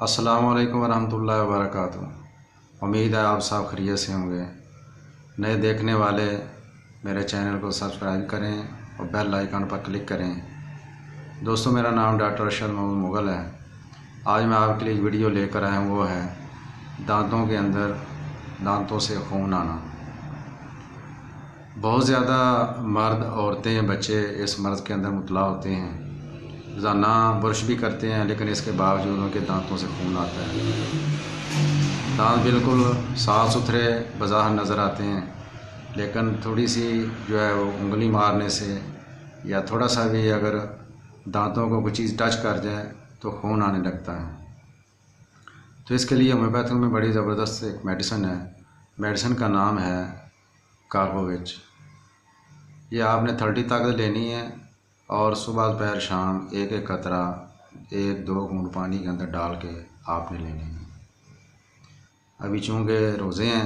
अस्सलाम वालेकुम रहमतुल्लाहि व बरकातुहू। उम्मीद है आप सब खैरियत से होंगे। नए देखने वाले मेरे चैनल को सब्सक्राइब करें और बेल आइकन पर क्लिक करें। दोस्तों, मेरा नाम डॉक्टर अरशद मोहम्मद मुग़ल है। आज मैं आपके लिए वीडियो लेकर आया हूँ, वो है दांतों के अंदर दांतों से खून आना। बहुत ज़्यादा मर्द, औरतें, बच्चे इस मर्ज़ के अंदर मुब्तला होते हैं। रोज़ाना ब्रश भी करते हैं लेकिन इसके बावजूद उनके दांतों से खून आता है। दांत बिल्कुल साफ़ सुथरे बज़ाहिर नज़र आते हैं, लेकिन थोड़ी सी जो है वो उंगली मारने से या थोड़ा सा भी अगर दांतों को कोई चीज़ टच कर जाए तो खून आने लगता है। तो इसके लिए होम्योपैथी में बड़ी ज़बरदस्त एक मेडिसिन है। मेडिसिन का नाम है कार्बोविच। ये आपने 30 ताकत लेनी है और सुबह दोपहर शाम एक एक कतरा 1-2 घूंट पानी के अंदर डाल के आपने लेनी है। अभी चूँकि रोज़े हैं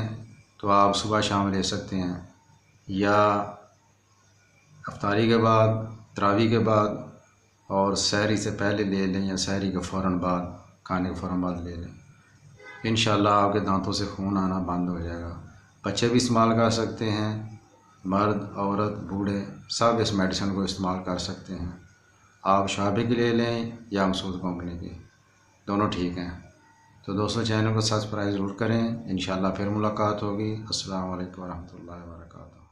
तो आप सुबह शाम ले सकते हैं, या इफ्तारी के बाद, तरावी के बाद और सहरी से पहले ले लें, या सहरी के फ़ौरन बाद, खाने के फ़ौरन बाद ले लें। इंशाअल्लाह आपके दांतों से खून आना बंद हो जाएगा। बच्चे भी इस्तेमाल कर सकते हैं, मर्द, औरत, बूढ़े सब इस मेडिसिन को इस्तेमाल कर सकते हैं। आप शाबी की ले लें या मसूद कंपनी की, दोनों ठीक हैं। तो दोस्तों, चैनल को सब्सक्राइब ज़रूर करें। इंशाअल्लाह फिर मुलाकात होगी। अस्सलाम वालेकुम रहमतुल्लाहि व बरकातुहू।